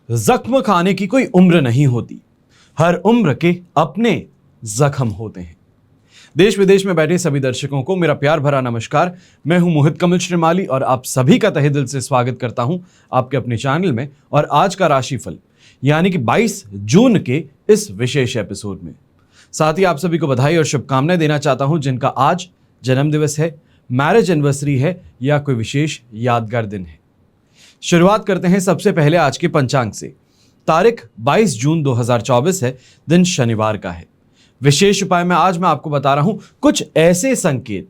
जख्म खाने की कोई उम्र नहीं होती, हर उम्र के अपने जख्म होते हैं। देश विदेश में बैठे सभी दर्शकों को मेरा प्यार भरा नमस्कार। मैं हूं मोहित कमल श्रीमाली और आप सभी का तहे दिल से स्वागत करता हूं आपके अपने चैनल में और आज का राशिफल यानी कि 22 जून के इस विशेष एपिसोड में। साथ ही आप सभी को बधाई और शुभकामनाएं देना चाहता हूं जिनका आज जन्मदिवस है, मैरिज एनिवर्सरी है या कोई विशेष यादगार दिन है। शुरुआत करते हैं सबसे पहले आज के पंचांग से। तारीख 22 जून 2024 है, दिन शनिवार का है। विशेष उपाय में आज मैं आपको बता रहा हूं कुछ ऐसे संकेत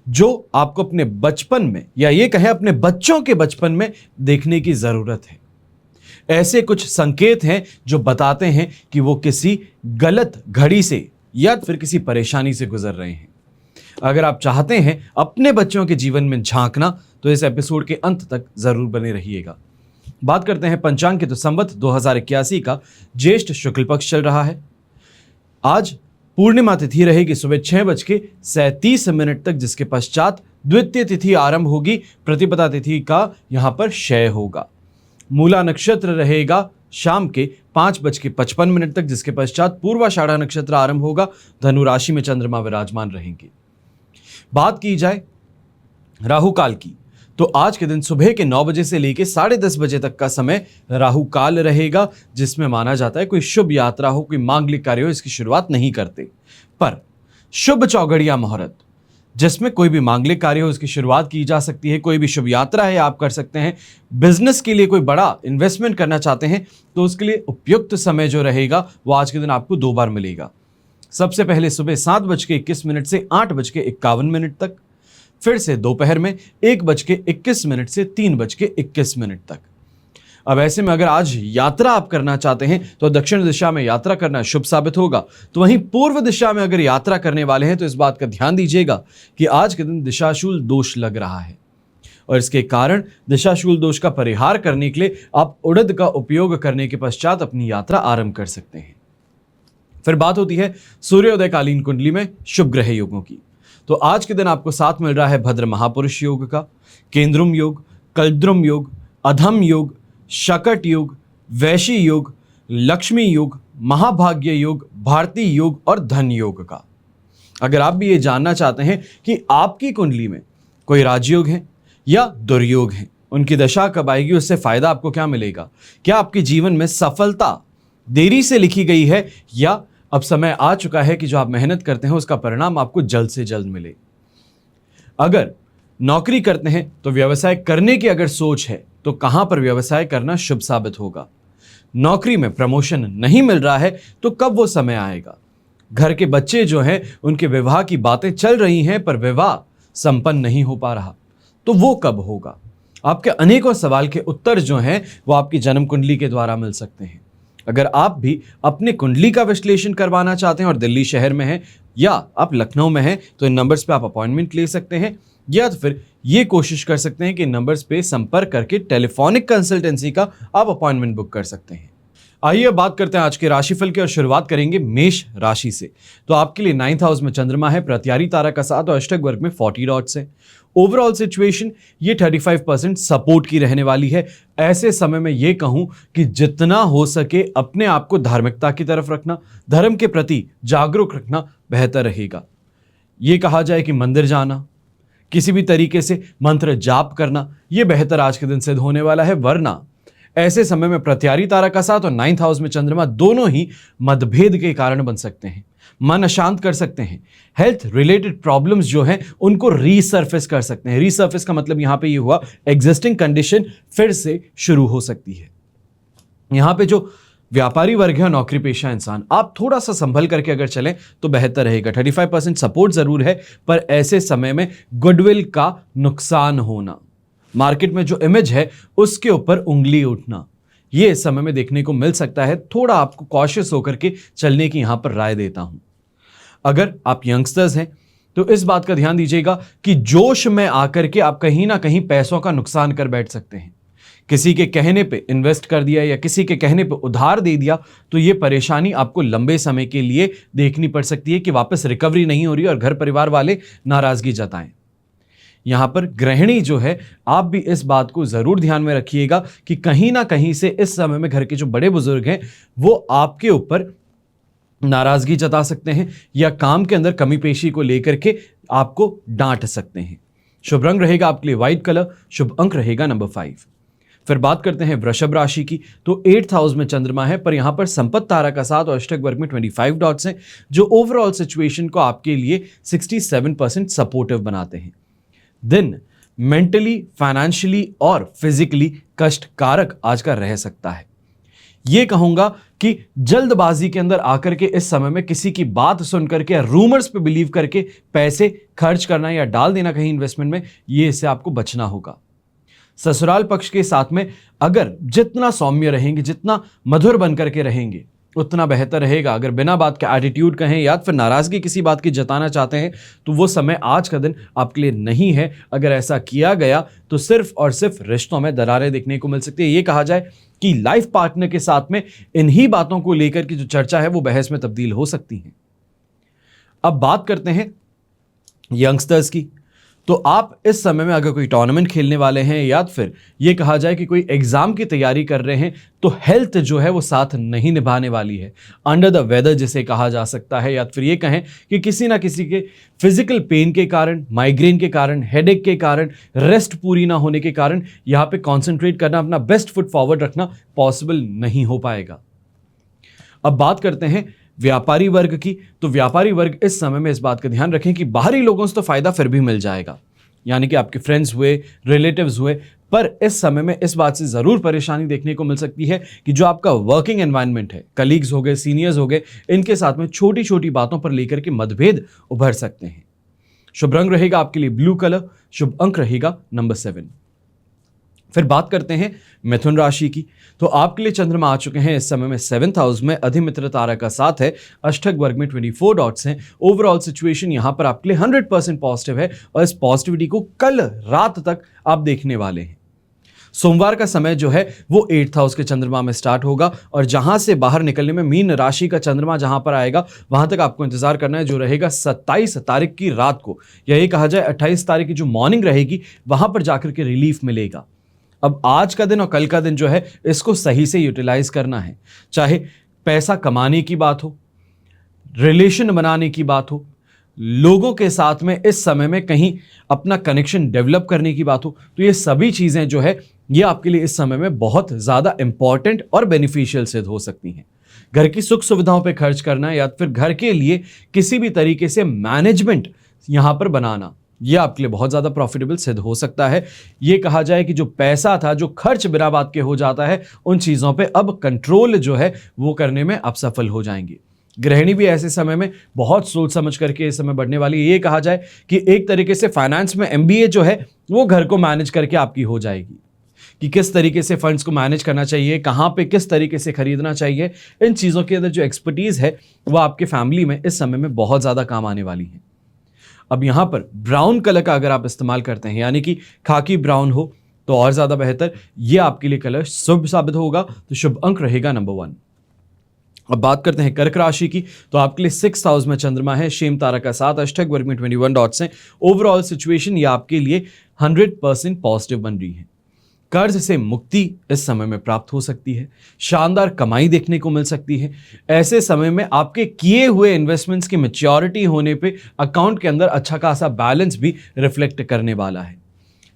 जो आपको अपने बचपन में या ये कहें अपने बच्चों के बचपन में देखने की जरूरत है। ऐसे कुछ संकेत हैं जो बताते हैं कि वो किसी गलत घड़ी से या फिर किसी परेशानी से गुजर रहे हैं। अगर आप चाहते हैं अपने बच्चों के जीवन में झांकना तो इस एपिसोड के अंत तक जरूर बने रहिएगा। बात करते हैं पंचांग की, तो संवत 2081 का ज्येष्ठ शुक्ल पक्ष चल रहा है। आज पूर्णिमा तिथि रहेगी सुबह 6:37 तक, जिसके पश्चात द्वितीय तिथि आरंभ होगी। प्रतिपदा तिथि का यहां पर क्षय होगा। मूला नक्षत्र रहेगा शाम के 5:55 तक, जिसके पश्चात पूर्वाषाढ़ा नक्षत्र आरंभ होगा। धनु राशि में चंद्रमा विराजमान रहेंगे। बात की जाए राहु काल की, तो आज के दिन सुबह के 9 बजे से लेकर 10:30 बजे तक का समय राहु काल रहेगा, जिसमें माना जाता है कोई शुभ यात्रा हो, कोई मांगलिक कार्य हो, इसकी शुरुआत नहीं करते। पर शुभ चौघड़िया मुहूर्त जिसमें कोई भी मांगलिक कार्य हो इसकी शुरुआत की जा सकती है। कोई भी शुभ यात्रा है आप कर सकते हैं। बिजनेस के लिए कोई बड़ा इन्वेस्टमेंट करना चाहते हैं तो उसके लिए उपयुक्त समय जो रहेगा वो आज के दिन आपको 2 बार मिलेगा। सबसे पहले सुबह 7:21 से 8:51 तक, फिर से दोपहर में 1:21 से 3:21 तक। अब ऐसे में अगर आज यात्रा आप करना चाहते हैं तो दक्षिण दिशा में यात्रा करना शुभ साबित होगा। तो वहीं पूर्व दिशा में अगर यात्रा करने वाले हैं तो इस बात का ध्यान दीजिएगा कि आज के दिन दिशाशूल दोष लग रहा है और इसके कारण दिशाशूल दोष का परिहार करने के लिए आप उड़द का उपयोग करने के पश्चात अपनी यात्रा आरंभ कर सकते हैं। फिर बात होती है सूर्योदयकालीन कुंडली में शुभ ग्रह योगों की। तो आज के दिन आपको साथ मिल रहा है भद्र महापुरुष योग का, केंद्रुम योग, कल्द्रुम योग, अधम योग, शकट योग, वैशी योग, लक्ष्मी योग, महाभाग्य योग, भारती योग और धन योग का। अगर आप भी ये जानना चाहते हैं कि आपकी कुंडली में कोई राजयोग है या दुर्योग है, उनकी दशा कब आएगी, उससे फायदा आपको क्या मिलेगा, क्या आपके जीवन में सफलता देरी से लिखी गई है या अब समय आ चुका है कि जो आप मेहनत करते हैं उसका परिणाम आपको जल्द से जल्द मिले। अगर नौकरी करते हैं तो व्यवसाय करने की अगर सोच है तो कहां पर व्यवसाय करना शुभ साबित होगा। नौकरी में प्रमोशन नहीं मिल रहा है तो कब वो समय आएगा। घर के बच्चे जो हैं उनके विवाह की बातें चल रही हैं पर विवाह संपन्न नहीं हो पा रहा, तो वो कब होगा। आपके अनेकों सवाल के उत्तर जो हैं वो आपकी जन्म कुंडली के द्वारा मिल सकते हैं। अगर आप भी अपने कुंडली का विश्लेषण करवाना चाहते हैं और दिल्ली शहर में हैं या आप लखनऊ में हैं तो इन नंबर्स पे आप अपॉइंटमेंट ले सकते हैं या तो फिर ये कोशिश कर सकते हैं कि नंबर्स पे संपर्क करके टेलीफोनिक कंसल्टेंसी का आप अपॉइंटमेंट बुक कर सकते हैं। आइए बात करते हैं आज के राशिफल की और शुरुआत करेंगे मेष राशि से। तो आपके लिए 9th हाउस में चंद्रमा है, प्रत्यारी तारा का साथ और अष्टक वर्ग में 40 डॉट्स है। ओवरऑल सिचुएशन ये 35% सपोर्ट की रहने वाली है। ऐसे समय में ये कहूं कि जितना हो सके अपने आप को धार्मिकता की तरफ रखना, धर्म के प्रति जागरूक रखना बेहतर रहेगा। ये कहा जाए कि मंदिर जाना, किसी भी तरीके से मंत्र जाप करना, यह बेहतर आज के दिन सिद्ध होने वाला है। वरना ऐसे समय में प्रत्यारी तारा का साथ और 9th हाउस में चंद्रमा दोनों ही मतभेद के कारण बन सकते हैं, मन अशांत कर सकते हैं। हेल्थ रिलेटेड प्रॉब्लम्स जो हैं उनको रीसर्फेस कर सकते हैं। रीसर्फेस का मतलब यहां पे ये हुआ एग्जिस्टिंग कंडीशन फिर से शुरू हो सकती है। यहां पे जो व्यापारी वर्ग है, नौकरी पेशा इंसान, आप थोड़ा सा संभल करके अगर चलें तो बेहतर रहेगा। 35% सपोर्ट जरूर है पर ऐसे समय में गुडविल का नुकसान होना, मार्केट में जो इमेज है उसके ऊपर उंगली उठना, ये इस समय में देखने को मिल सकता है। थोड़ा आपको कॉशियस होकर के चलने की यहां पर राय देता हूं। अगर आप यंगस्टर्स हैं तो इस बात का ध्यान दीजिएगा कि जोश में आकर के आप कहीं ना कहीं पैसों का नुकसान कर बैठ सकते हैं। किसी के कहने पे इन्वेस्ट कर दिया या किसी के कहने पे उधार दे दिया तो ये परेशानी आपको लंबे समय के लिए देखनी पड़ सकती है कि वापस रिकवरी नहीं हो रही और घर परिवार वाले नाराजगी जताएं। यहां पर गृहिणी जो है, आप भी इस बात को जरूर ध्यान में रखिएगा कि कहीं ना कहीं से इस समय में घर के जो बड़े बुजुर्ग हैं वो आपके ऊपर नाराजगी जता सकते हैं या काम के अंदर कमी पेशी को लेकर के आपको डांट सकते हैं। शुभ रंग रहेगा आपके लिए व्हाइट कलर, शुभ अंक रहेगा नंबर 5। फिर बात करते हैं वृषभ राशि की। तो 8th हाउस में चंद्रमा है, पर यहां पर संपत्ति तारा का साथ और अष्टक वर्ग में 25 डॉट्स हैं, जो ओवरऑल सिचुएशन को आपके लिए 67% सपोर्टिव बनाते हैं। दिन मेंटली, फाइनेंशियली और फिजिकली कष्टकारक आज का रह सकता है। यह कहूंगा कि जल्दबाजी के अंदर आकर के इस समय में किसी की बात सुनकर के, रूमर्स पे बिलीव करके पैसे खर्च करना या डाल देना कहीं इन्वेस्टमेंट में, ये इससे आपको बचना होगा। ससुराल पक्ष के साथ में अगर जितना सौम्य रहेंगे, जितना मधुर बनकर के रहेंगे, उतना बेहतर रहेगा। अगर बिना बात के एटीट्यूड कहें या फिर नाराजगी किसी बात की जताना चाहते हैं तो वो समय आज का दिन आपके लिए नहीं है। अगर ऐसा किया गया तो सिर्फ और सिर्फ रिश्तों में दरारें देखने को मिल सकती है। ये कहा जाए कि लाइफ पार्टनर के साथ में इन्हीं बातों को लेकर की जो चर्चा है वो बहस में तब्दील हो सकती है। अब बात करते हैं यंगस्टर्स की। तो आप इस समय में अगर कोई टूर्नामेंट खेलने वाले हैं या फिर ये कहा जाए कि कोई एग्जाम की तैयारी कर रहे हैं तो हेल्थ जो है वो साथ नहीं निभाने वाली है। अंडर द वेदर जिसे कहा जा सकता है, या फिर ये कहें कि किसी ना किसी के फिजिकल पेन के कारण, माइग्रेन के कारण, हेडेक के कारण, रेस्ट पूरी ना होने के कारण यहाँ पे कॉन्सेंट्रेट करना, अपना बेस्ट फुट फॉरवर्ड रखना पॉसिबल नहीं हो पाएगा। अब बात करते हैं व्यापारी वर्ग की। तो व्यापारी वर्ग इस समय में इस बात का ध्यान रखें कि बाहरी लोगों से तो फायदा फिर भी मिल जाएगा, यानी कि आपके फ्रेंड्स हुए, रिलेटिव्स हुए, पर इस समय में इस बात से जरूर परेशानी देखने को मिल सकती है कि जो आपका वर्किंग एनवायरनमेंट है, कलीग्स हो गए, सीनियर्स हो गए, इनके साथ में छोटी छोटी बातों पर लेकर के मतभेद उभर सकते हैं। शुभ रंग रहेगा आपके लिए ब्लू कलर, शुभ अंक रहेगा नंबर 7। फिर बात करते हैं मिथुन राशि की। तो आपके लिए चंद्रमा आ चुके हैं इस समय में 7th हाउस में, अधिमित्र तारा का साथ है, अष्टक वर्ग में 24 डॉट्स हैं। ओवरऑल सिचुएशन यहां पर आपके लिए 100% पॉजिटिव है और इस पॉजिटिविटी को कल रात तक आप देखने वाले हैं। सोमवार का समय जो है वो 8th हाउस के चंद्रमा में स्टार्ट होगा और जहां से बाहर निकलने में मीन राशि का चंद्रमा जहां पर आएगा वहां तक आपको इंतजार करना है, जो रहेगा 27 तारीख की रात को, या ये कहा जाए 28 तारीख की जो मॉर्निंग रहेगी वहां पर जाकर के रिलीफ मिलेगा। अब आज का दिन और कल का दिन जो है इसको सही से यूटिलाइज करना है, चाहे पैसा कमाने की बात हो, रिलेशन बनाने की बात हो, लोगों के साथ में इस समय में कहीं अपना कनेक्शन डेवलप करने की बात हो, तो ये सभी चीजें जो है ये आपके लिए इस समय में बहुत ज्यादा इंपॉर्टेंट और बेनिफिशियल सिद्ध हो सकती हैं। घर की सुख सुविधाओं पे खर्च करना या फिर घर के लिए किसी भी तरीके से मैनेजमेंट यहां पर बनाना, ये आपके लिए बहुत ज़्यादा प्रॉफिटेबल सिद्ध हो सकता है। ये कहा जाए कि जो पैसा था, जो खर्च बिना बात के हो जाता है, उन चीज़ों पे अब कंट्रोल जो है वो करने में आप सफल हो जाएंगे। गृहिणी भी ऐसे समय में बहुत सोच समझ करके इस समय बढ़ने वाली है। ये कहा जाए कि एक तरीके से फाइनेंस में MBA जो है वो घर को मैनेज करके आपकी हो जाएगी कि किस तरीके से फंड्स को मैनेज करना चाहिए, कहाँ पे किस तरीके से खरीदना चाहिए, इन चीज़ों के अंदर जो एक्सपर्टीज़ है वो आपके फैमिली में इस समय में बहुत ज़्यादा काम आने वाली है। अब यहां पर ब्राउन कलर का अगर आप इस्तेमाल करते हैं, यानी कि खाकी ब्राउन हो तो और ज्यादा बेहतर, यह आपके लिए कलर शुभ साबित होगा। तो शुभ अंक रहेगा नंबर 1। अब बात करते हैं कर्क राशि की। तो आपके लिए 6th हाउस में चंद्रमा है, शेम तारा का साथ, अष्टक वर्ग में 21 डॉट्स हैं। ओवरऑल सिचुएशन ये आपके लिए 100% पॉजिटिव बन रही है। कर्ज से मुक्ति इस समय में प्राप्त हो सकती है, शानदार कमाई देखने को मिल सकती है। ऐसे समय में आपके किए हुए इन्वेस्टमेंट्स की मैच्योरिटी होने पे अकाउंट के अंदर अच्छा खासा बैलेंस भी रिफ्लेक्ट करने वाला है।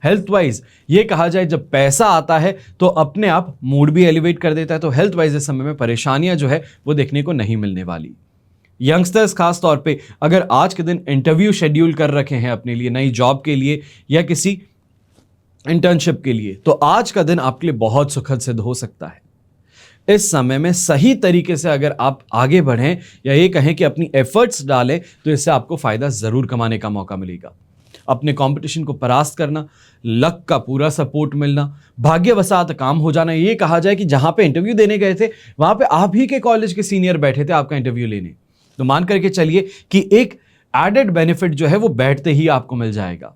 हेल्थ वाइज ये कहा जाए जब पैसा आता है तो अपने आप मूड भी एलिवेट कर देता है, तो हेल्थ वाइज इस समय में परेशानियां जो है वो देखने को नहीं मिलने वाली। यंगस्टर्स खास तौर पे अगर आज के दिन इंटरव्यू शेड्यूल कर रखे हैं अपने लिए, नई जॉब के लिए या किसी इंटर्नशिप के लिए, तो आज का दिन आपके लिए बहुत सुखद सिद्ध हो सकता है। इस समय में सही तरीके से अगर आप आगे बढ़ें या ये कहें कि अपनी एफर्ट्स डालें तो इससे आपको फायदा जरूर कमाने का मौका मिलेगा। अपने कंपटीशन को परास्त करना, लक का पूरा सपोर्ट मिलना, भाग्यवशात काम हो जाना। ये कहा जाए कि जहां पे इंटरव्यू देने गए थे वहां पे आप ही के कॉलेज के सीनियर बैठे थे आपका इंटरव्यू लेने, तो मान करके चलिए कि एक एडेड बेनिफिट जो है वो बैठते ही आपको मिल जाएगा।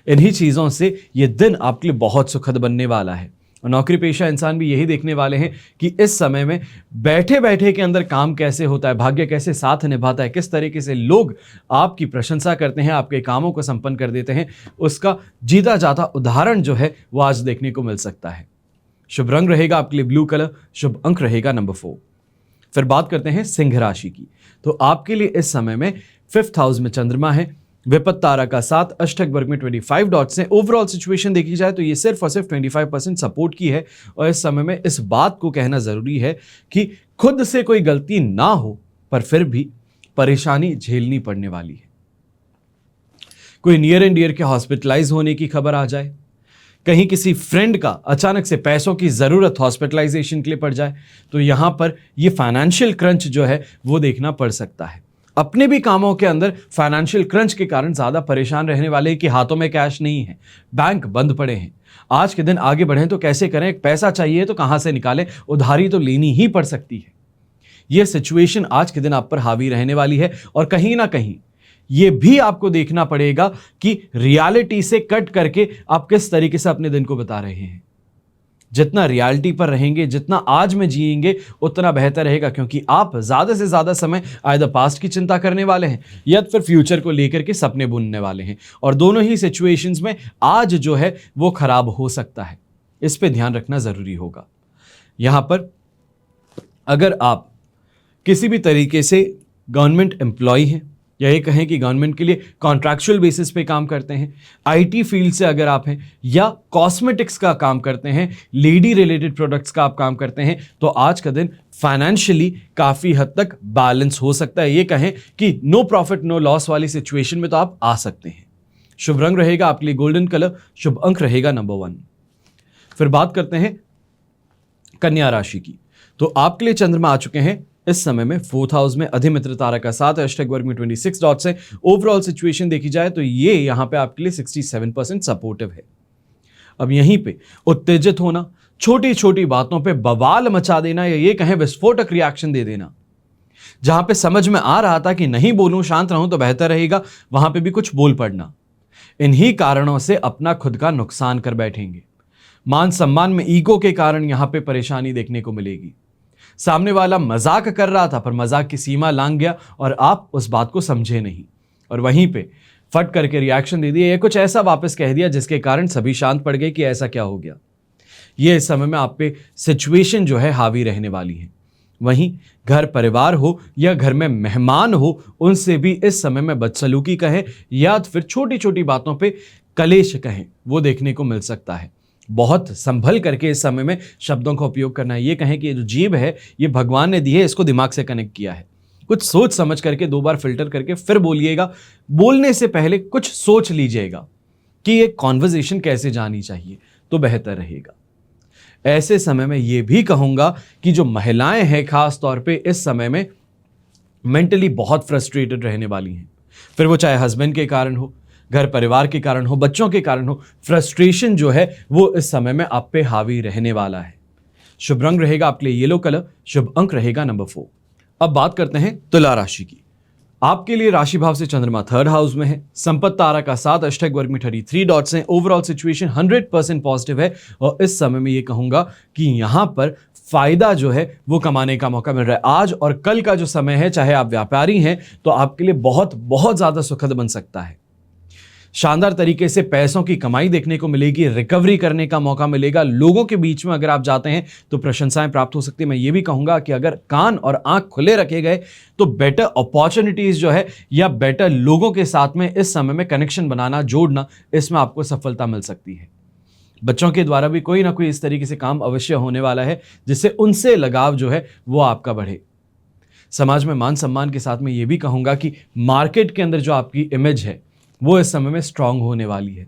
इन्हीं चीजों से ये दिन आपके लिए बहुत सुखद बनने वाला है। और नौकरी पेशा इंसान भी यही देखने वाले हैं कि इस समय में बैठे बैठे के अंदर काम कैसे होता है, भाग्य कैसे साथ निभाता है, किस तरीके से लोग आपकी प्रशंसा करते हैं, आपके कामों को संपन्न कर देते हैं, उसका जीता जाता उदाहरण जो है वो आज देखने को मिल सकता है। शुभ रंग रहेगा आपके लिए ब्लू कलर, शुभ अंक रहेगा नंबर 4। फिर बात करते हैं सिंह राशि की। तो आपके लिए इस समय में 5th हाउस में चंद्रमा है, विपत्त तारा का साथ, अष्टक वर्ग में 25 डॉट्स हैं। ओवरऑल सिचुएशन देखी जाए तो ये सिर्फ और सिर्फ 25% सपोर्ट की है। और इस समय में इस बात को कहना जरूरी है कि खुद से कोई गलती ना हो पर फिर भी परेशानी झेलनी पड़ने वाली है। कोई नियर एंड डियर के हॉस्पिटलाइज होने की खबर आ जाए, कहीं किसी फ्रेंड का अचानक से पैसों की ज़रूरत हॉस्पिटलाइजेशन के लिए पड़ जाए, तो यहाँ पर ये फाइनेंशियल क्रंच जो है वो देखना पड़ सकता है। अपने भी कामों के अंदर फाइनेंशियल क्रंच के कारण ज़्यादा परेशान रहने वाले हैं कि हाथों में कैश नहीं है, बैंक बंद पड़े हैं। आज के दिन आगे बढ़ें तो कैसे करें, एक पैसा चाहिए तो कहाँ से निकालें, उधारी तो लेनी ही पड़ सकती है। यह सिचुएशन आज के दिन आप पर हावी रहने वाली है। और कहीं ना कहीं ये भी आपको देखना पड़ेगा कि रियलिटी से कट करके आप किस तरीके से अपने दिन को बिता रहे हैं। जितना रियलिटी पर रहेंगे, जितना आज में जिएंगे, उतना बेहतर रहेगा, क्योंकि आप ज्यादा से ज्यादा समय आइदर पास्ट की चिंता करने वाले हैं या फिर फ्यूचर को लेकर के सपने बुनने वाले हैं। और दोनों ही सिचुएशंस में आज जो है वो खराब हो सकता है, इस पे ध्यान रखना जरूरी होगा। यहां पर अगर आप किसी भी तरीके से गवर्नमेंट एम्प्लॉय हैं या ये कहें कि गवर्नमेंट के लिए कॉन्ट्रैक्चुअल बेसिस पे काम करते हैं, आईटी फील्ड से अगर आप हैं या कॉस्मेटिक्स का काम करते हैं, लेडी रिलेटेड प्रोडक्ट्स का आप काम करते हैं, तो आज का दिन फाइनेंशियली काफ़ी हद तक बैलेंस हो सकता है। ये कहें कि नो प्रॉफिट नो लॉस वाली सिचुएशन में तो आप आ सकते हैं। शुभ रंग रहेगा आपके लिए गोल्डन कलर, शुभ अंक रहेगा नंबर 1। फिर बात करते हैं कन्या राशि की। तो आपके लिए चंद्रमा आ चुके हैं इस समय में 4th हाउस में, अधिमित्र तारा का साथ, अष्टक वर्ग में 26 डॉट्स हैं। ओवरऑल सिचुएशन देखी जाए तो ये यहां पे आपके लिए 67% सपोर्टिव है। अब यहीं पे उत्तेजित होना, छोटी छोटी बातों पे बवाल मचा देना या ये कहें विस्फोटक रिएक्शन दे देना, जहां पे समझ में आ रहा था कि नहीं बोलूं, शांत रहूं तो बेहतर रहेगा, वहां पे भी कुछ बोल पड़ना, इन्हीं कारणों से अपना खुद का नुकसान कर बैठेंगे। मान सम्मान में ईगो के कारण यहां पे परेशानी देखने को मिलेगी। सामने वाला मजाक कर रहा था पर मजाक की सीमा लांघ गया और आप उस बात को समझे नहीं और वहीं पे फट करके रिएक्शन दे दिया या कुछ ऐसा वापस कह दिया जिसके कारण सभी शांत पड़ गए कि ऐसा क्या हो गया। ये इस समय में आप पे सिचुएशन जो है हावी रहने वाली है। वहीं घर परिवार हो या घर में मेहमान हो, उनसे भी इस समय में बदसलूकी कहें या फिर छोटी छोटी बातों पे कलेश कहें, वो देखने को मिल सकता है। बहुत संभल करके इस समय में शब्दों का उपयोग करना है। ये कहें कि ये जो जीभ है ये भगवान ने दी है, इसको दिमाग से कनेक्ट किया है। कुछ सोच समझ करके 2 बार फिल्टर करके फिर बोलिएगा। बोलने से पहले कुछ सोच लीजिएगा कि ये कॉन्वर्सेशन कैसे जानी चाहिए तो बेहतर रहेगा। ऐसे समय में ये भी कहूंगा कि जो महिलाएं हैं खास तौर पे इस समय में मेंटली बहुत फ्रस्ट्रेटेड रहने वाली हैं। फिर वो चाहे हस्बैंड के कारण हो, घर परिवार के कारण हो, बच्चों के कारण हो, फ्रस्ट्रेशन जो है वो इस समय में आप पे हावी रहने वाला है। शुभ रंग रहेगा आपके लिए येलो कलर, शुभ अंक रहेगा नंबर 4। अब बात करते हैं तुला राशि की। आपके लिए राशि भाव से चंद्रमा 3rd हाउस में है, संपत्ति तारा का साथ, अष्टक वर्ग में 33 डॉट्स हैं। ओवरऑल सिचुएशन 100% पॉजिटिव है और इस समय में ये कहूंगा कि यहां पर फायदा जो है वो कमाने का मौका मिल रहा है। आज और कल का जो समय है, चाहे आप व्यापारी हैं तो आपके लिए बहुत बहुत ज्यादा सुखद बन सकता है। शानदार तरीके से पैसों की कमाई देखने को मिलेगी, रिकवरी करने का मौका मिलेगा। लोगों के बीच में अगर आप जाते हैं तो प्रशंसाएं प्राप्त हो सकती है। मैं ये भी कहूंगा कि अगर कान और आंख खुले रखे गए तो बेटर अपॉर्चुनिटीज जो है या बेटर लोगों के साथ में इस समय में कनेक्शन बनाना, जोड़ना, इसमें आपको सफलता मिल सकती है। बच्चों के द्वारा भी कोई ना कोई इस तरीके से काम अवश्य होने वाला है जिससे उनसे लगाव जो है वो आपका बढ़े। समाज में मान सम्मान के साथ में ये भी कहूंगा कि मार्केट के अंदर जो आपकी इमेज है वो इस समय में स्ट्रांग होने वाली है।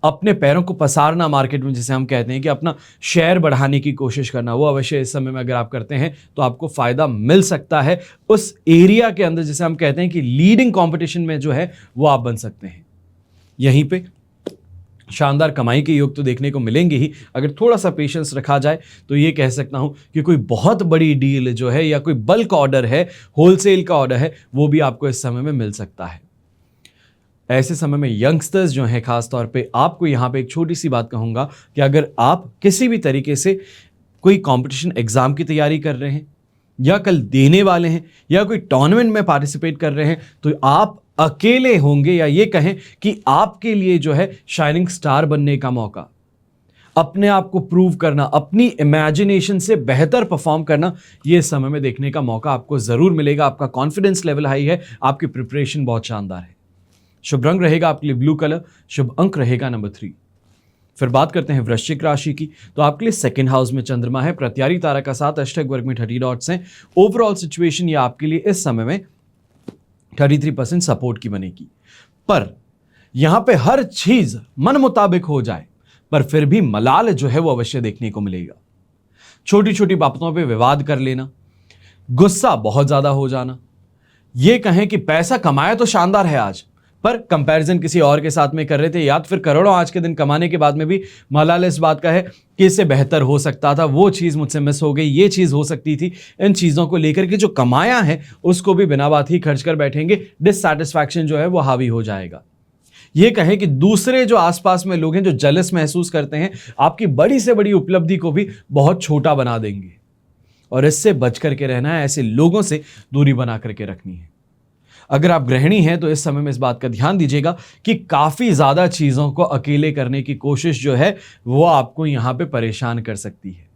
अपने पैरों को पसारना मार्केट में, जिसे हम कहते हैं कि अपना शेयर बढ़ाने की कोशिश करना, वो अवश्य इस समय में अगर आप करते हैं तो आपको फायदा मिल सकता है। उस एरिया के अंदर जिसे हम कहते हैं कि लीडिंग कंपटीशन में जो है वो आप बन सकते हैं। यहीं पे शानदार कमाई के योग तो देखने को मिलेंगे ही। अगर थोड़ा सा पेशेंस रखा जाए तो ये कह सकता हूं कि कोई बहुत बड़ी डील जो है या कोई बल्क ऑर्डर है, होलसेल का ऑर्डर है, वो भी आपको इस समय में मिल सकता है। ऐसे समय में यंगस्टर्स जो हैं खास तौर पे, आपको यहाँ पे एक छोटी सी बात कहूँगा कि अगर आप किसी भी तरीके से कोई कंपटीशन एग्जाम की तैयारी कर रहे हैं या कल देने वाले हैं या कोई टूर्नामेंट में पार्टिसिपेट कर रहे हैं, तो आप अकेले होंगे, या ये कहें कि आपके लिए जो है शाइनिंग स्टार बनने का मौका, अपने आप को प्रूव करना, अपनी इमेजिनेशन से बेहतर परफॉर्म करना, ये समय में देखने का मौका आपको जरूर मिलेगा। आपका कॉन्फिडेंस लेवल हाई है, आपकी प्रिपरेशन बहुत शानदार है। शुभ रंग रहेगा आपके लिए ब्लू कलर, शुभ अंक रहेगा नंबर 3। फिर बात करते हैं वृश्चिक राशि की। तो आपके लिए सेकंड हाउस में चंद्रमा है, प्रत्यारी तारा का साथ, अष्टक वर्ग में 30 डॉट्स हैं। ओवरऑल सिचुएशन ये आपके लिए इस समय में 33% सपोर्ट की बनेगी। पर यहां पे हर चीज मन मुताबिक हो जाए, पर फिर भी मलाल जो है वो अवश्य देखने को मिलेगा। छोटी छोटी बातों पे विवाद कर लेना, गुस्सा बहुत ज्यादा हो जाना, ये कहें कि पैसा कमाया तो शानदार है आज, पर कंपैरिजन किसी और के साथ में कर रहे थे, या फिर करोड़ों आज के दिन कमाने के बाद में भी मलाल इस बात का है कि इससे बेहतर हो सकता था, वो चीज़ मुझसे मिस हो गई, ये चीज़ हो सकती थी। इन चीज़ों को लेकर के जो कमाया है उसको भी बिना बात ही खर्च कर बैठेंगे, डिससैटिस्फैक्शन जो है वो हावी हो जाएगा। ये कहें कि दूसरे जो आसपास में लोग हैं जो जेलस महसूस करते हैं, आपकी बड़ी से बड़ी उपलब्धि को भी बहुत छोटा बना देंगे, और इससे बच करके रहना है, ऐसे लोगों से दूरी बना करके रखनी है। अगर आप गृहिणी हैं तो इस समय में इस बात का ध्यान दीजिएगा कि काफी ज्यादा चीजों को अकेले करने की कोशिश जो है वो आपको यहां पे परेशान कर सकती है।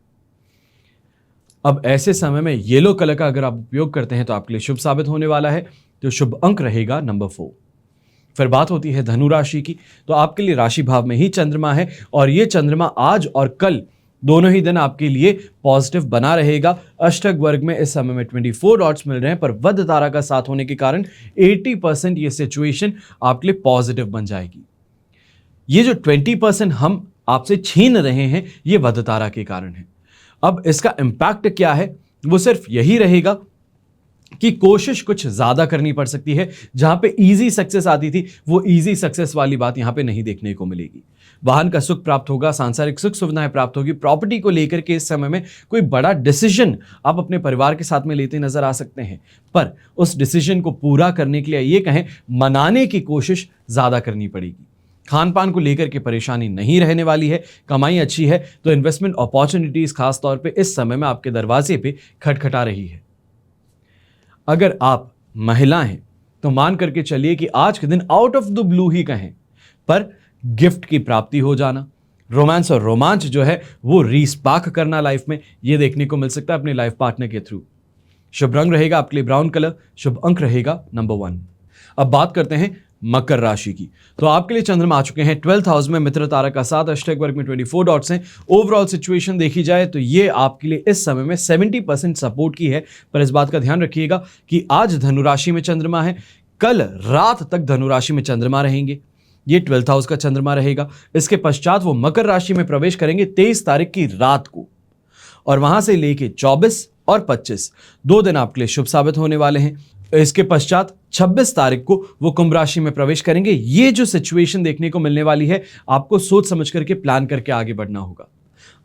अब ऐसे समय में येलो कलर का अगर आप उपयोग करते हैं तो आपके लिए शुभ साबित होने वाला है। तो शुभ अंक रहेगा नंबर 4। फिर बात होती है धनु राशि की। तो आपके लिए राशि भाव में ही चंद्रमा है, और ये चंद्रमा आज और कल दोनों ही दिन आपके लिए पॉजिटिव बना रहेगा। अष्टक वर्ग में इस समय में 24 डॉट्स मिल रहे हैं, पर वध तारा का साथ होने के कारण 80% ये सिचुएशन आपके लिए पॉजिटिव बन जाएगी। ये जो 20% हम आपसे छीन रहे हैं ये वध तारा के कारण है। अब इसका इंपैक्ट क्या है, वो सिर्फ यही रहेगा कि कोशिश कुछ ज्यादा करनी पड़ सकती है। जहां पे इजी सक्सेस आती थी वो इजी सक्सेस वाली बात यहां पे नहीं देखने को मिलेगी। वाहन का सुख प्राप्त होगा, सांसारिक सुख सुविधाएं प्राप्त होगी। प्रॉपर्टी को लेकर के इस समय में कोई बड़ा डिसीजन आप अपने परिवार के साथ में लेते नजर आ सकते हैं, पर उस डिसीजन को पूरा करने के लिए ये कहें मनाने की कोशिश ज्यादा करनी पड़ेगी। खान पान को लेकर के परेशानी नहीं रहने वाली है। कमाई अच्छी है, तो इन्वेस्टमेंट अपॉर्चुनिटीज खास तौर पे इस समय में आपके दरवाजे पे खटखटा रही है। अगर आप महिला हैं तो मान करके चलिए कि आज के दिन आउट ऑफ द ब्लू ही कहें, पर गिफ्ट की प्राप्ति हो जाना, रोमांस और रोमांच जो है वो रीस्पार्क करना लाइफ में, ये देखने को मिल सकता है अपने लाइफ पार्टनर के थ्रू। शुभ रंग रहेगा आपके लिए ब्राउन कलर, शुभ अंक रहेगा नंबर 1। अब बात करते हैं मकर राशि की। तो आपके लिए चंद्रमा आ चुके हैं 12th हाउस में, मित्र तारा का साथ, अष्टक वर्ग में 24 डॉट्स हैं। ओवरऑल सिचुएशन देखी जाए तो ये आपके लिए इस समय में 70% सपोर्ट की है, पर इस बात का ध्यान रखिएगा कि आज धनुराशि में चंद्रमा है, कल रात तक धनुराशि में चंद्रमा रहेंगे, ये 12th हाउस का चंद्रमा रहेगा। इसके पश्चात वो मकर राशि में प्रवेश करेंगे 23 तारीख की रात को, और वहां से लेके 24 और 25 2 दिन आपके लिए शुभ साबित होने वाले हैं। इसके पश्चात 26 तारीख को वो कुंभ राशि में प्रवेश करेंगे। ये जो सिचुएशन देखने को मिलने वाली है, आपको सोच समझ करके प्लान करके आगे बढ़ना होगा।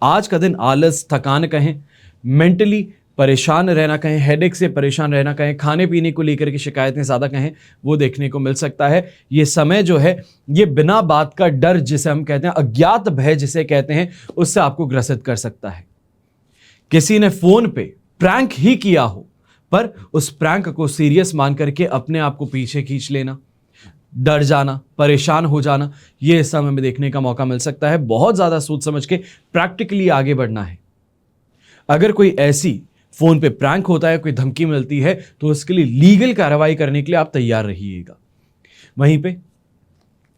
आज का दिन आलस, थकान कहें, मेंटली परेशान रहना कहें, हेडेक से परेशान रहना कहें, खाने पीने को लेकर के शिकायतें ज़्यादा कहें, वो देखने को मिल सकता है। ये समय जो है ये बिना बात का डर जिसे हम कहते हैं, अज्ञात भय जिसे कहते हैं, उससे आपको ग्रसित कर सकता है। किसी ने फोन पे प्रैंक ही किया हो, पर उस प्रैंक को सीरियस मान करके अपने आप को पीछे खींच लेना, डर जाना, परेशान हो जाना, ये इस समय में देखने का मौका मिल सकता है। बहुत ज्यादा सोच समझ के प्रैक्टिकली आगे बढ़ना है। अगर कोई ऐसी फोन पे प्रैंक होता है, कोई धमकी मिलती है, तो उसके लिए लीगल कार्रवाई करने के लिए आप तैयार रहिएगा। वहीं पे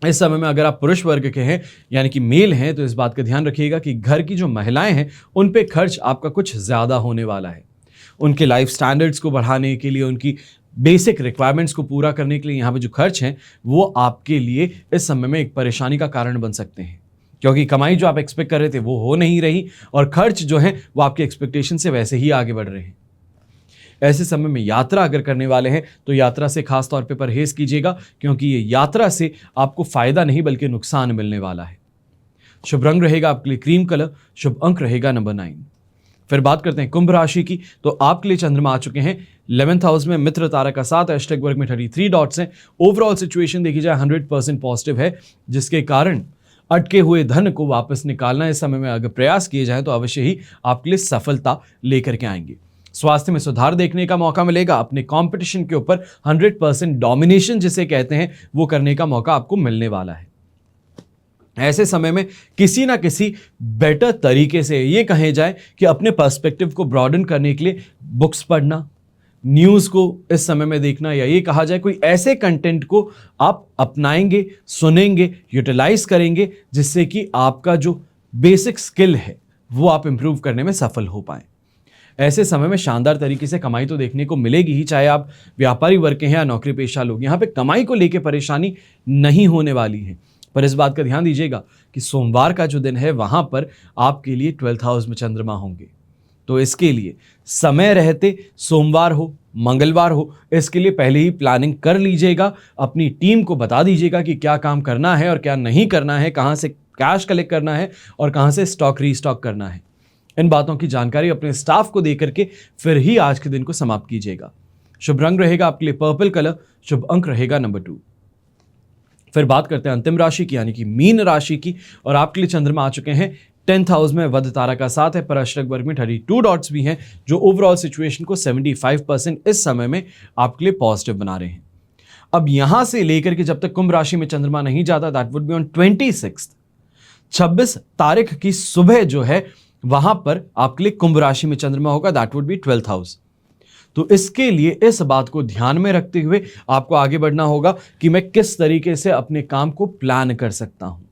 इस समय में अगर आप पुरुष वर्ग के हैं यानी कि मेल हैं, तो इस बात का ध्यान रखिएगा कि घर की जो महिलाएं हैं उन पे खर्च आपका कुछ ज्यादा होने वाला है। उनके लाइफ स्टैंडर्ड्स को बढ़ाने के लिए, उनकी बेसिक रिक्वायरमेंट्स को पूरा करने के लिए यहाँ पे जो खर्च हैं वो आपके लिए इस समय में एक परेशानी का कारण बन सकते हैं, क्योंकि कमाई जो आप एक्सपेक्ट कर रहे थे वो हो नहीं रही, और खर्च जो है वो आपके एक्सपेक्टेशन से वैसे ही आगे बढ़ रहे हैं। ऐसे समय में यात्रा अगर करने वाले हैं तो यात्रा से खास तौर पे परहेज कीजिएगा, क्योंकि ये यात्रा से आपको फायदा नहीं बल्कि नुकसान मिलने वाला है। शुभ रंग रहेगा आपके लिए क्रीम कलर, शुभ अंक रहेगा नंबर 9। फिर बात करते हैं कुंभ राशि की, तो आपके लिए चंद्रमा आ चुके हैं 11th हाउस में, मित्र तारा का साथ, हैशटैग वर्क में 33 डॉट्स हैं। ओवरऑल सिचुएशन देखी जाए 100% पॉजिटिव है, जिसके कारण अटके हुए धन को वापस निकालना इस समय में अगर प्रयास किए जाए तो अवश्य ही आपके लिए सफलता लेकर के आएंगे। स्वास्थ्य में सुधार देखने का मौका मिलेगा, अपने कंपटीशन के ऊपर 100% डोमिनेशन जिसे कहते हैं वो करने का मौका आपको मिलने वाला है। ऐसे समय में किसी ना किसी बेटर तरीके से ये कहे जाए कि अपने पर्सपेक्टिव को ब्रॉडन करने के लिए बुक्स पढ़ना, न्यूज़ को इस समय में देखना, या ये कहा जाए कोई ऐसे कंटेंट को आप अपनाएंगे, सुनेंगे, यूटिलाइज करेंगे, जिससे कि आपका जो बेसिक स्किल है वो आप इंप्रूव करने में सफल हो पाएं। ऐसे समय में शानदार तरीके से कमाई तो देखने को मिलेगी ही, चाहे आप व्यापारी वर्ग के हैं या नौकरी पेशा लोग। यहाँ पे कमाई को लेकर परेशानी नहीं होने वाली है, पर इस बात का ध्यान दीजिएगा कि सोमवार का जो दिन है वहां पर आपके लिए 12th हाउस में चंद्रमा होंगे। तो इसके लिए समय रहते, सोमवार हो, मंगलवार हो, इसके लिए पहले ही प्लानिंग कर लीजिएगा। अपनी टीम को बता दीजिएगा कि क्या काम करना है और क्या नहीं करना है, कहां से कैश कलेक्ट करना है और कहां से स्टॉक रीस्टॉक करना है। इन बातों की जानकारी अपने स्टाफ को देकर के फिर ही आज के दिन को समाप्त कीजिएगा। शुभ रंग रहेगा आपके लिए पर्पल कलर, शुभ अंक रहेगा नंबर 2। फिर बात करते हैं अंतिम राशि की, यानी कि मीन राशि की, और आपके लिए चंद्रमा आ चुके हैं 10th हाउस में, वध तारा का साथ है, पर अष्टक वर्ग में 32 डॉट्स भी हैं, जो ओवरऑल सिचुएशन को 75% इस समय में आपके लिए पॉजिटिव बना रहे हैं। अब यहां से लेकर के जब तक कुंभ राशि में चंद्रमा नहीं जाता, दैट वुड बी ऑन 26 तारीख की सुबह जो है वहां पर आपके लिए कुंभ राशि में चंद्रमा होगा, that would be 12th house. तो इसके लिए इस बात को ध्यान में रखते हुए आपको आगे बढ़ना होगा कि मैं किस तरीके से अपने काम को प्लान कर सकता हूं।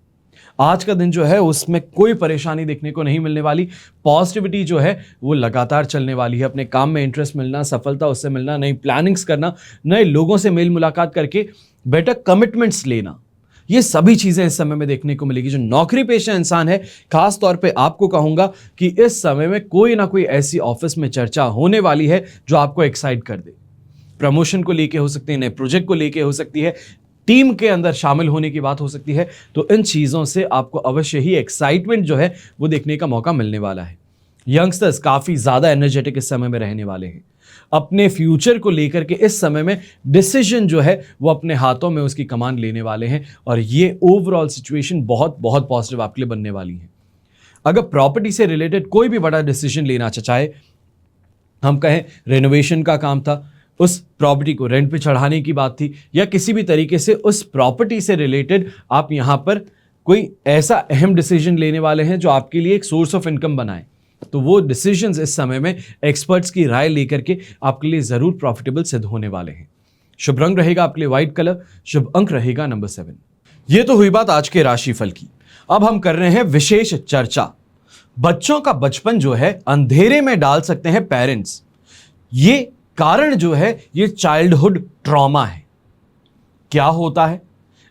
आज का दिन जो है उसमें कोई परेशानी देखने को नहीं मिलने वाली, पॉजिटिविटी जो है वो लगातार चलने वाली है। अपने काम में इंटरेस्ट मिलना, सफलता उससे मिलना, नई प्लानिंग्स करना, नए लोगों से मेल मुलाकात करके बेटर कमिटमेंट्स लेना, ये सभी चीजें इस समय में देखने को मिलेगी। जो नौकरी पेशा इंसान है, खास तौर पे आपको कहूंगा कि इस समय में कोई ना कोई ऐसी ऑफिस में चर्चा होने वाली है जो आपको एक्साइट कर दे। प्रमोशन को लेके हो सकती है, नए प्रोजेक्ट को लेके हो सकती है, टीम के अंदर शामिल होने की बात हो सकती है। तो इन चीजों से आपको अवश्य ही एक्साइटमेंट जो है वो देखने का मौका मिलने वाला है। यंगस्टर्स काफी ज्यादा एनर्जेटिक इस समय में रहने वाले हैं। अपने फ्यूचर को लेकर के इस समय में डिसीजन जो है वो अपने हाथों में उसकी कमान लेने वाले हैं, और ये ओवरऑल सिचुएशन बहुत बहुत पॉजिटिव आपके लिए बनने वाली है। अगर प्रॉपर्टी से रिलेटेड कोई भी बड़ा डिसीजन लेना चाहे, हम कहें रेनोवेशन का काम था, उस प्रॉपर्टी को रेंट पे चढ़ाने की बात थी, या किसी भी तरीके से उस प्रॉपर्टी से रिलेटेड आप यहां पर कोई ऐसा अहम डिसीजन लेने वाले हैं जो आपके लिए एक सोर्स ऑफ इनकम बनाए, तो वो डिसीजंस इस समय में एक्सपर्ट्स की राय लेकर के आपके लिए जरूर प्रॉफिटेबल सिद्ध होने वाले हैं। शुभ रंग रहेगा आपके लिए व्हाइट कलर, शुभ अंक रहेगा नंबर 7। ये तो हुई बात आज के राशिफल की। अब हम कर रहे हैं विशेष चर्चा। बच्चों का बचपन जो है अंधेरे में डाल सकते हैं पेरेंट्स। ये कारण जो है ये चाइल्डहुड ट्रॉमा है। क्या होता है,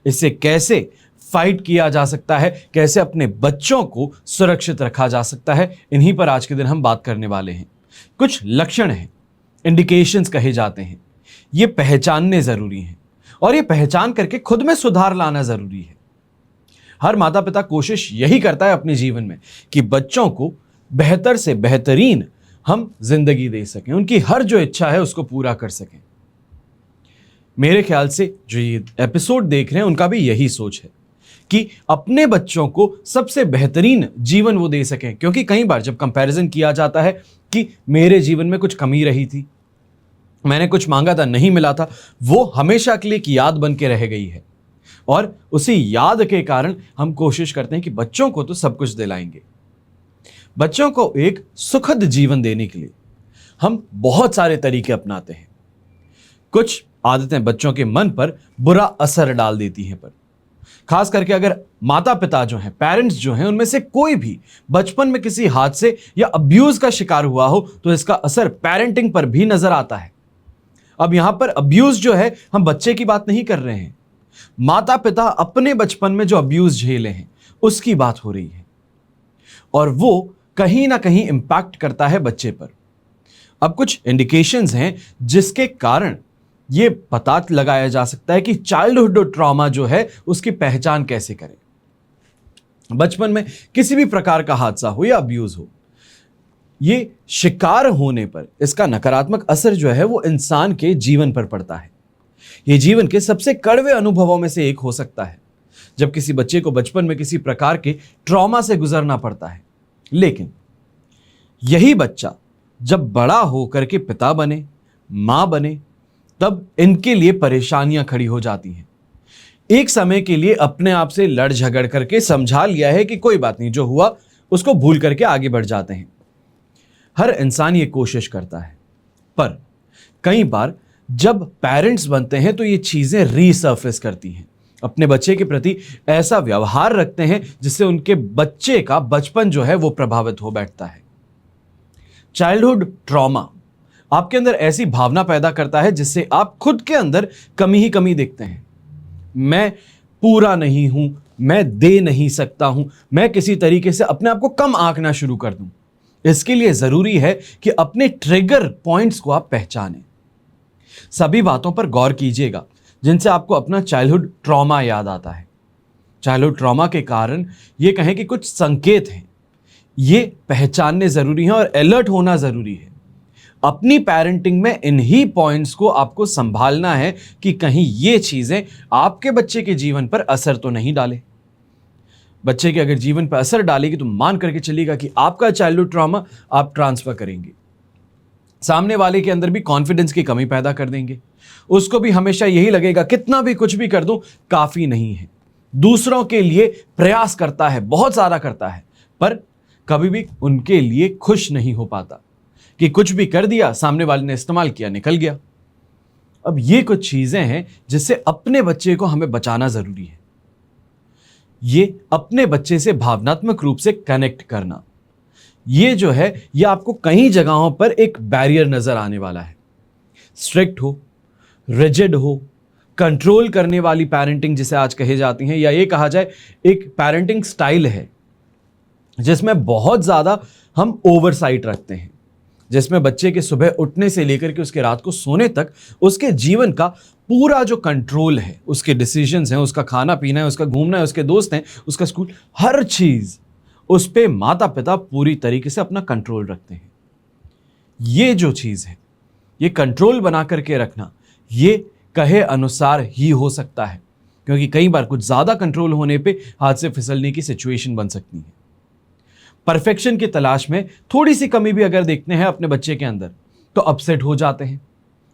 इससे कैसे फाइट किया जा सकता है, कैसे अपने बच्चों को सुरक्षित रखा जा सकता है, इन्हीं पर आज के दिन हम बात करने वाले हैं। कुछ लक्षण हैं, इंडिकेशंस कहे जाते हैं, ये पहचानने जरूरी हैं, और ये पहचान करके खुद में सुधार लाना जरूरी है। हर माता पिता कोशिश यही करता है अपने जीवन में कि बच्चों को बेहतर से बेहतरीन हम जिंदगी दे सकें, उनकी हर जो इच्छा है उसको पूरा कर सकें। मेरे ख्याल से जो ये एपिसोड देख रहे हैं उनका भी यही सोच है कि अपने बच्चों को सबसे बेहतरीन जीवन वो दे सकें, क्योंकि कई बार जब कंपैरिजन किया जाता है कि मेरे जीवन में कुछ कमी रही थी, मैंने कुछ मांगा था नहीं मिला था, वो हमेशा के लिए एक याद बन के रह गई है, और उसी याद के कारण हम कोशिश करते हैं कि बच्चों को तो सब कुछ दिलाएंगे। बच्चों को एक सुखद जीवन देने के लिए हम बहुत सारे तरीके अपनाते हैं। कुछ आदतें बच्चों के मन पर बुरा असर डाल देती हैं, पर खास करके अगर माता पिता जो हैं, पेरेंट्स जो हैं, उनमें से कोई भी बचपन में किसी हादसे या अब्यूज का शिकार हुआ हो तो इसका असर पेरेंटिंग पर भी नजर आता है। अब यहां पर अब्यूज जो है, हम बच्चे की बात नहीं कर रहे हैं, माता पिता अपने बचपन में जो अब्यूज झेले हैं उसकी बात हो रही है, और वो कहीं ना कहीं इंपैक्ट करता है बच्चे पर। अब कुछ इंडिकेशंस हैं जिसके कारण ये पता लगाया जा सकता है कि चाइल्डहुड ट्रॉमा जो है उसकी पहचान कैसे करें। बचपन में किसी भी प्रकार का हादसा हो या अब्यूज हो, ये शिकार होने पर इसका नकारात्मक असर जो है वो इंसान के जीवन पर पड़ता है। ये जीवन के सबसे कड़वे अनुभवों में से एक हो सकता है जब किसी बच्चे को बचपन में किसी प्रकार के ट्रॉमा से गुजरना पड़ता है। लेकिन यही बच्चा जब बड़ा होकर के पिता बने, मां बने, तब इनके लिए परेशानियां खड़ी हो जाती हैं। एक समय के लिए अपने आप से लड़ झगड़ करके समझा लिया है कि कोई बात नहीं, जो हुआ उसको भूल करके आगे बढ़ जाते हैं। हर इंसान ये कोशिश करता है, पर कई बार जब पेरेंट्स बनते हैं तो ये चीजें रीसर्फेस करती हैं। अपने बच्चे के प्रति ऐसा व्यवहार रखते हैं जिससे उनके बच्चे का बचपन जो है वो प्रभावित हो बैठता है। चाइल्डहुड ट्रॉमा आपके अंदर ऐसी भावना पैदा करता है जिससे आप खुद के अंदर कमी ही कमी देखते हैं। मैं पूरा नहीं हूं, मैं दे नहीं सकता हूं, मैं किसी तरीके से अपने आप को कम आंकना शुरू कर दूं। इसके लिए जरूरी है कि अपने ट्रिगर पॉइंट्स को आप पहचानें। सभी बातों पर गौर कीजिएगा जिनसे आपको अपना चाइल्डहुड ट्रॉमा याद आता है। चाइल्डहुड ट्रॉमा के कारण ये कहें कि कुछ संकेत हैं, ये पहचानने जरूरी हैं और अलर्ट होना जरूरी है। अपनी पेरेंटिंग में इन्हीं पॉइंट्स को आपको संभालना है कि कहीं ये चीजें आपके बच्चे के जीवन पर असर तो नहीं डाले। बच्चे के अगर जीवन पर असर डालेगी तो मान करके चलिएगा कि आपका चाइल्डहुड ट्रॉमा आप ट्रांसफर करेंगे, सामने वाले के अंदर भी कॉन्फिडेंस की कमी पैदा कर देंगे। उसको भी हमेशा यही लगेगा कितना भी कुछ भी कर दूं काफी नहीं है। दूसरों के लिए प्रयास करता है, बहुत सारा करता है, पर कभी भी उनके लिए खुश नहीं हो पाता कि कुछ भी कर दिया, सामने वाले ने इस्तेमाल किया, निकल गया। अब ये कुछ चीजें हैं जिससे अपने बच्चे को हमें बचाना जरूरी है। ये अपने बच्चे से भावनात्मक रूप से कनेक्ट करना, ये जो है ये आपको कई जगहों पर एक बैरियर नजर आने वाला है। स्ट्रिक्ट हो, रिजिड हो, कंट्रोल करने वाली पेरेंटिंग जिसे आज कहे जाती हैं, या ये कहा जाए एक पेरेंटिंग स्टाइल है जिसमें बहुत ज्यादा हम ओवरसाइट रखते हैं, जिसमें बच्चे के सुबह उठने से लेकर के उसके रात को सोने तक उसके जीवन का पूरा जो कंट्रोल है, उसके डिसीजंस हैं, उसका खाना पीना है, उसका घूमना है, उसके दोस्त हैं, उसका स्कूल, हर चीज उस पे माता पिता पूरी तरीके से अपना कंट्रोल रखते हैं। ये जो चीज है, ये कंट्रोल बना करके रखना, ये कहे अनुसार ही हो सकता है, क्योंकि कई बार कुछ ज्यादा कंट्रोल होने पे हाथ से फिसलने की सिचुएशन बन सकती है। परफेक्शन की तलाश में थोड़ी सी कमी भी अगर देखते हैं अपने बच्चे के अंदर तो अपसेट हो जाते हैं।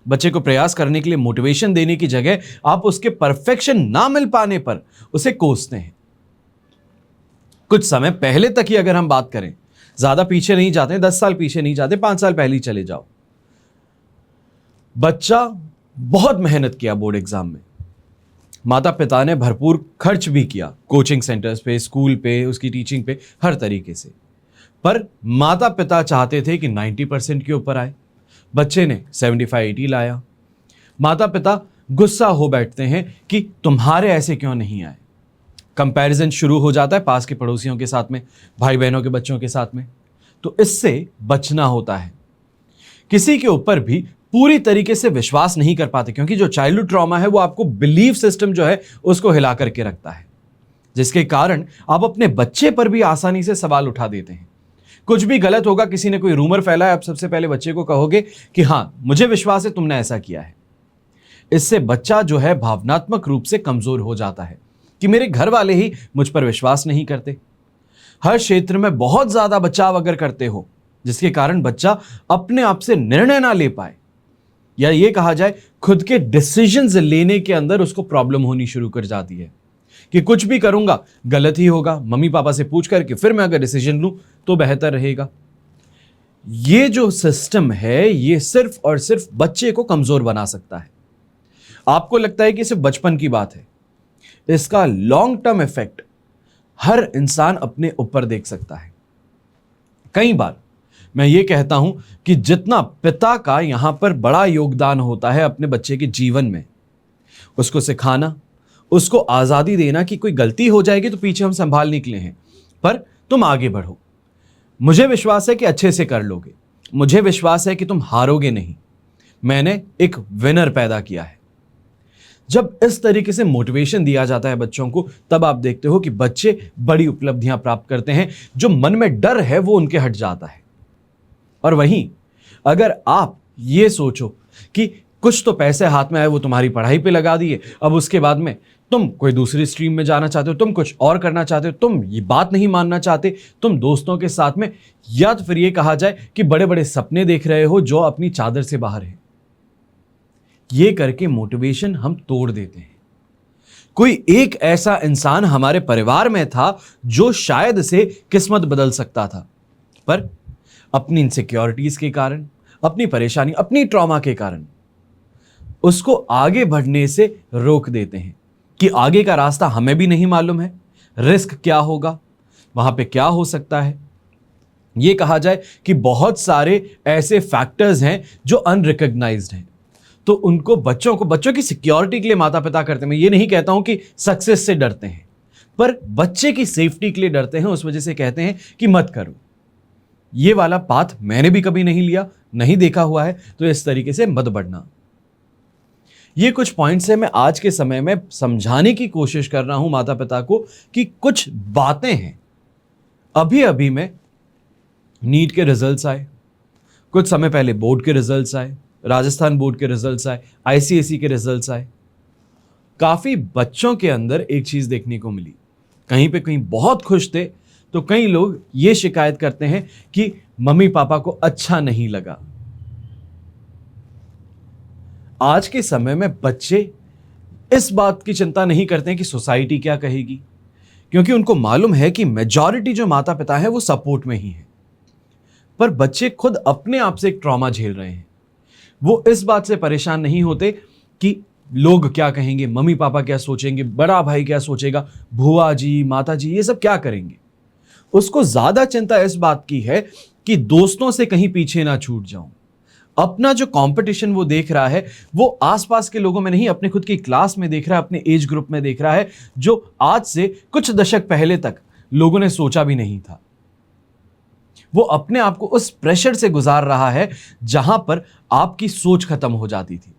बच्चे को प्रयास करने के लिए मोटिवेशन देने की जगह आप उसके परफेक्शन ना मिल पाने पर उसे कोसते हैं। कुछ समय पहले तक ही अगर हम बात करें, ज्यादा पीछे नहीं जाते, 10 साल पीछे नहीं जाते, 5 साल पहले ही चले जाओ। बच्चा बहुत मेहनत किया बोर्ड एग्जाम में, माता पिता ने भरपूर खर्च भी किया कोचिंग सेंटर्स पे, स्कूल पे, उसकी टीचिंग पे, हर तरीके से, पर माता पिता चाहते थे कि 90% के ऊपर आए। बच्चे ने 75-80 लाया। माता पिता गुस्सा हो बैठते हैं कि तुम्हारे ऐसे क्यों नहीं आए। कंपैरिजन शुरू हो जाता है पास के पड़ोसियों के साथ में, भाई बहनों के बच्चों के साथ में। तो इससे बचना होता है। किसी के ऊपर भी पूरी तरीके से विश्वास नहीं कर पाते, क्योंकि जो चाइल्डहुड ट्रॉमा है वो आपको बिलीफ सिस्टम जो है उसको हिला करके रखता है, जिसके कारण आप अपने बच्चे पर भी आसानी से सवाल उठा देते हैं। कुछ भी गलत होगा, किसी ने कोई रूमर फैलाया, आप सबसे पहले बच्चे को कहोगे कि हां मुझे विश्वास है तुमने ऐसा किया है। इससे बच्चा जो है भावनात्मक रूप से कमजोर हो जाता है कि मेरे घर वाले ही मुझ पर विश्वास नहीं करते। हर क्षेत्र में बहुत ज्यादा बचाव अगर करते हो, जिसके कारण बच्चा अपने आप से निर्णय ना ले पाए, या ये कहा जाए खुद के डिसीजंस लेने के अंदर उसको प्रॉब्लम होनी शुरू कर जाती है कि कुछ भी करूंगा गलत ही होगा, मम्मी पापा से पूछ करके फिर मैं अगर डिसीजन लूं तो बेहतर रहेगा। ये जो सिस्टम है ये सिर्फ और सिर्फ बच्चे को कमजोर बना सकता है। आपको लगता है कि सिर्फ बचपन की बात है, इसका लॉन्ग टर्म इफेक्ट हर इंसान अपने ऊपर देख सकता है। कई बार मैं ये कहता हूं कि जितना पिता का यहां पर बड़ा योगदान होता है अपने बच्चे के जीवन में, उसको सिखाना, उसको आजादी देना कि कोई गलती हो जाएगी तो पीछे हम संभाल निकले हैं, पर तुम आगे बढ़ो, मुझे विश्वास है कि अच्छे से कर लोगे, मुझे विश्वास है कि तुम हारोगे नहीं, मैंने एक विनर पैदा किया है। जब इस तरीके से मोटिवेशन दिया जाता है बच्चों को, तब आप देखते हो कि बच्चे बड़ी उपलब्धियां प्राप्त करते हैं। जो मन में डर है वो उनके हट जाता है। और वहीं अगर आप ये सोचो कि कुछ तो पैसे हाथ में आए, वो तुम्हारी पढ़ाई पे लगा दिए, अब उसके बाद में तुम कोई दूसरी स्ट्रीम में जाना चाहते हो, तुम कुछ और करना चाहते हो, तुम ये बात नहीं मानना चाहते, तुम दोस्तों के साथ में, या तो फिर ये कहा जाए कि बड़े बड़े सपने देख रहे हो जो अपनी चादर से बाहर है, ये करके मोटिवेशन हम तोड़ देते हैं। कोई एक ऐसा इंसान हमारे परिवार में था जो शायद से किस्मत बदल सकता था, पर अपनी इनसिक्योरिटीज के कारण, अपनी परेशानी, अपनी ट्रॉमा के कारण उसको आगे बढ़ने से रोक देते हैं कि आगे का रास्ता हमें भी नहीं मालूम है, रिस्क क्या होगा, वहां पे क्या हो सकता है। यह कहा जाए कि बहुत सारे ऐसे फैक्टर्स हैं जो अनरिकॉग्नाइज्ड हैं, तो उनको बच्चों की सिक्योरिटी के लिए माता पिता करते हैं। मैं ये नहीं कहता हूं कि सक्सेस से डरते हैं, पर बच्चे की सेफ्टी के लिए डरते हैं, उस वजह से कहते हैं कि मत करो। ये वाला पाथ मैंने भी कभी नहीं लिया, नहीं देखा हुआ है, तो इस तरीके से मत बढ़ना। ये कुछ पॉइंट्स है, मैं आज के समय में समझाने की कोशिश कर रहा हूं माता पिता को कि कुछ बातें हैं। अभी अभी में नीट के रिजल्ट्स आए, कुछ समय पहले बोर्ड के रिजल्ट्स आए, राजस्थान बोर्ड के रिजल्ट्स आए, आईसीएसई के रिजल्ट्स आए। काफी बच्चों के अंदर एक चीज देखने को मिली, कहीं पे कहीं बहुत खुश थे, तो कई लोग ये शिकायत करते हैं कि मम्मी पापा को अच्छा नहीं लगा। आज के समय में बच्चे इस बात की चिंता नहीं करते हैं कि सोसाइटी क्या कहेगी, क्योंकि उनको मालूम है कि मेजॉरिटी जो माता पिता है वो सपोर्ट में ही है। पर बच्चे खुद अपने आप से एक ट्रॉमा झेल रहे हैं। वो इस बात से परेशान नहीं होते कि लोग क्या कहेंगे, मम्मी पापा क्या सोचेंगे, बड़ा भाई क्या सोचेगा, भुआ जी, माता जी ये सब क्या करेंगे। उसको ज्यादा चिंता इस बात की है कि दोस्तों से कहीं पीछे ना छूट जाऊं। अपना जो कंपटीशन वो देख रहा है, वो आसपास के लोगों में नहीं, अपने खुद की क्लास में देख रहा है, अपने एज ग्रुप में देख रहा है, जो आज से कुछ दशक पहले तक लोगों ने सोचा भी नहीं था। वो अपने आप को उस प्रेशर से गुजार रहा है जहां पर आपकी सोच खत्म हो जाती थी।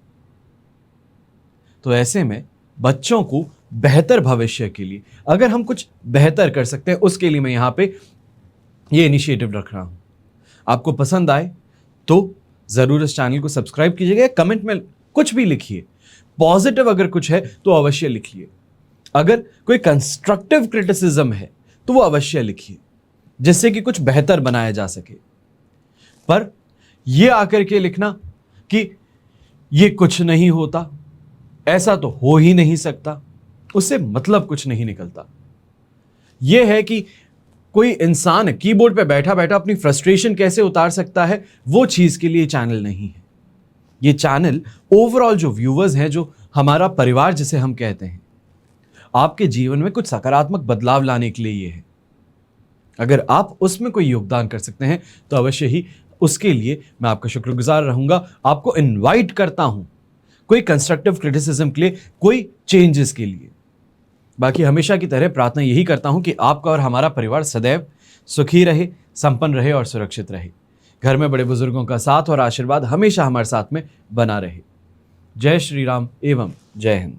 तो ऐसे में बच्चों को बेहतर भविष्य के लिए अगर हम कुछ बेहतर कर सकते हैं, उसके लिए मैं यहां पे ये इनिशिएटिव रख रहा हूं। आपको पसंद आए तो जरूर इस चैनल को सब्सक्राइब कीजिएगा, कमेंट में कुछ भी लिखिए, पॉजिटिव अगर कुछ है तो अवश्य लिखिए, अगर कोई कंस्ट्रक्टिव क्रिटिसिज्म है तो वो अवश्य लिखिए, जिससे कि कुछ बेहतर बनाया जा सके। पर यह आकर के लिखना कि ये कुछ नहीं होता, ऐसा तो हो ही नहीं सकता, उससे मतलब कुछ नहीं निकलता। यह है कि कोई इंसान कीबोर्ड पे बैठा बैठा अपनी फ्रस्ट्रेशन कैसे उतार सकता है, वो चीज के लिए चैनल नहीं है। ये चैनल ओवरऑल जो व्यूअर्स हैं, जो हमारा परिवार जिसे हम कहते हैं, आपके जीवन में कुछ सकारात्मक बदलाव लाने के लिए ये है। अगर आप उसमें कोई योगदान कर सकते हैं तो अवश्य ही उसके लिए मैं आपका शुक्रगुजार रहूंगा। आपको इनवाइट करता हूं कोई कंस्ट्रक्टिव क्रिटिसिज्म के लिए, कोई चेंजेस के लिए। बाकी हमेशा की तरह प्रार्थना यही करता हूं कि आपका और हमारा परिवार सदैव सुखी रहे, संपन्न रहे और सुरक्षित रहे। घर में बड़े बुजुर्गों का साथ और आशीर्वाद हमेशा हमारे साथ में बना रहे। जय श्री राम एवं जय हिंद।